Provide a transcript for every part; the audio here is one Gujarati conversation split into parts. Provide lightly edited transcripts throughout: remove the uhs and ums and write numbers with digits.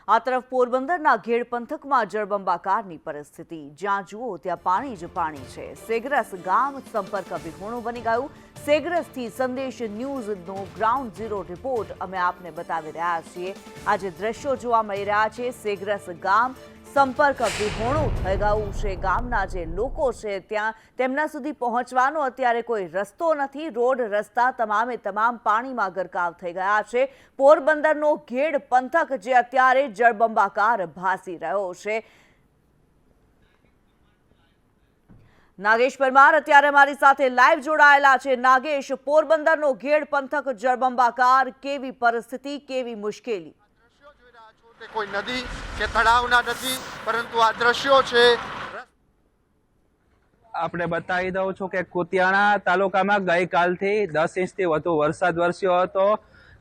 આ તરફ પોરબંદરના ઘેડ પંથકમાં જળબંબાકારની પરિસ્થિતિ, જ્યાં જુઓ ત્યાં પાણી જ પાણી છે। સેગ્રસ ગામ સંપર્ક વિહોણું બની ગયું। સેગ્રસથી સંદેશ ન્યૂઝનો ગ્રાઉન્ડ ઝીરો રિપોર્ટ અમે આપને બતાવી રહ્યા છીએ। આજે દ્રશ્યો જોવા મળી રહ્યા છે। સેગ્રસ ગામ સંપર્ક વિહોણું થઈ ગયું છે। ગામના જે લોકો છે ત્યાં તેમના સુધી પહોંચવાનો અત્યારે કોઈ રસ્તો નથી। રોડ રસ્તા તમામે તમામ પાણીમાં ગરકાવ થઈ ગયા છે। પોરબંદરનો ઘેડ પંથક જે અત્યારે જળબંબાકાર ભાસી રહ્યો છે। નાગેશ પરમાર અત્યારે મારી સાથે લાઈવ જોડાયેલા છે। નાગેશ, પોરબંદરનો ઘેડ પંથક જળબંબાકાર, કેવી પરિસ્થિતિ, કેવી મુશ્કેલી? કોઈ નદી કે તળાવના નથી, પરંતુ આ દ્રશ્યો છે। આપણે બતાવી દઉં છું કે કુતિયાણા તાલુકામાં ગઈકાલથી 10 ઇંચથી વધુ વરસાદ વરસ્યો હતો,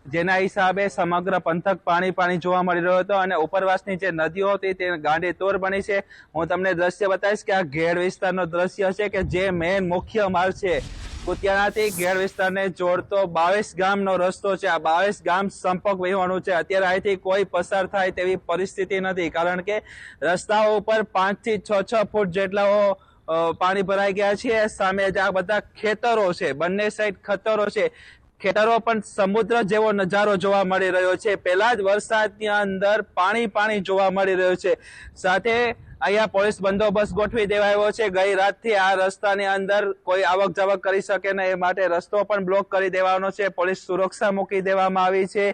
જેના હિસાબે સમગ્ર પંથક પાણી જોવા મળી રહ્યો હતો અને ઉપરવાસની જે નદીઓ હતી તે ગાંડીતુર બની છે। હું તમને દ્રશ્ય બતાવીશ કે આ ઘેડ વિસ્તારનો દ્રશ્ય છે કે જે મેન મુખ્ય માર્ગ છે કુતિયાણાથી ઘેડ વિસ્તારને જોડતો 22 ગામનો રસ્તો છે। આ 22 ગામ સંપર્ક વિહોણું છે। અત્યારે અહીંથી કોઈ પસાર થાય તેવી પરિસ્થિતિ નથી, કારણ કે રસ્તાઓ ઉપર 5 થી 6 ફૂટ જેટલા પાણી ભરાઈ ગયા છે। સામે આ બધા ખેતરો છે, બંને સાઈડ ખેતરો છે। ખેતરો પણ સમુદ્ર જેવો નજારો જોવા મળી રહ્યો છે। પહેલા જ વરસાદની અંદર પાણી જોવા મળી રહ્યું છે। સાથે અહીંયા પોલીસ બંદોબસ્ત ગોઠવી દેવાયો છે। ગઈ રાતથી આ રસ્તાની અંદર કોઈ આવક જાવક કરી શકે નહીં, એ માટે રસ્તો પણ બ્લોક કરી દેવાનો છે। પોલીસ સુરક્ષા મૂકી દેવામાં આવી છે।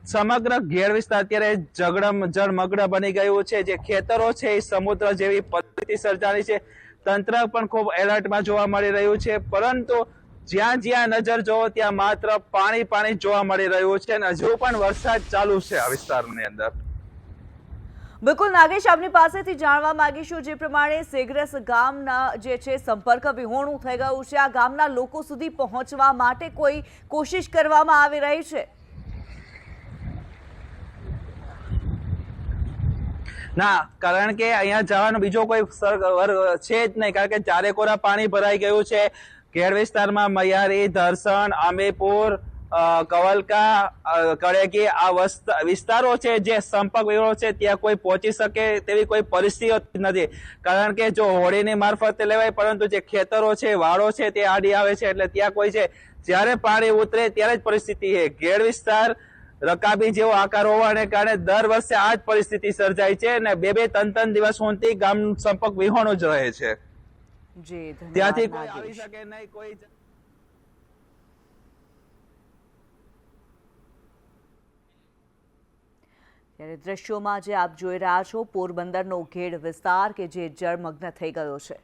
સમગ્ર ઘેડ વિસ્તાર અત્યારે જળમગ્ન બની ગયું છે। જે ખેતરો છે એ સમુદ્ર જેવી પરિસ્થિતિ સર્જાણી છે। તંત્ર પણ ખૂબ એલર્ટમાં જોવા મળી રહ્યું છે, પરંતુ જ્યાં નજર જોવો ત્યાં માત્ર પાણી જોવા મળી રહ્યું છે અને હજુ પણ વરસાદ ચાલુ છે આ વિસ્તારની અંદર। બિલકુલ નાગેશ, આપની પાસેથી જાણવા માંગીશું જે પ્રમાણે સેગ્રસ ગામના જે છે સંપર્ક વિહોણું થઈ ગયું છે, આ ગામના લોકો સુધી પહોંચવા માટે કોઈ કોશિશ કરવામાં આવી રહી છે? ના, કારણ કે અહીંયા જવાનો બીજો કોઈ છે જ નહીં, કારણ કે ચારેકોરા પાણી ભરાઈ ગયું છે। ઘેડ વિસ્તારમાં મૈયારી, ધરસણ, આંબેપુર, કવલકા, કળેકી આ વિસ્તારો છે જે સંપર્ક વિહોણો છે, ત્યાં કોઈ પહોંચી શકે તેવી કોઈ પરિસ્થિતિ નથી, કારણ કે જો હોડીની મારફતે લેવાય, પરંતુ જે ખેતરો છે, વાળો છે તે આડી આવે છે, એટલે ત્યાં કોઈ છે જ્યારે પાણી ઉતરે ત્યારે જ પરિસ્થિતિ છે। ઘેડ વિસ્તાર રકાબી જેવો આકાર હોવાને કારણે દર વર્ષે આ જ પરિસ્થિતિ સર્જાય છે અને 2-3 દિવસ સુધી ગામ સંપર્ક વિહોણું જ રહે છે। ત્યાંથી કોઈ આવી શકે નહીં, કોઈ ત્યારે દ્રશ્યોમાં જે આપ જોઈ રહ્યા છો પોરબંદરનો ઘેડ વિસ્તાર કે જે જળમગ્ન થઈ ગયો છે।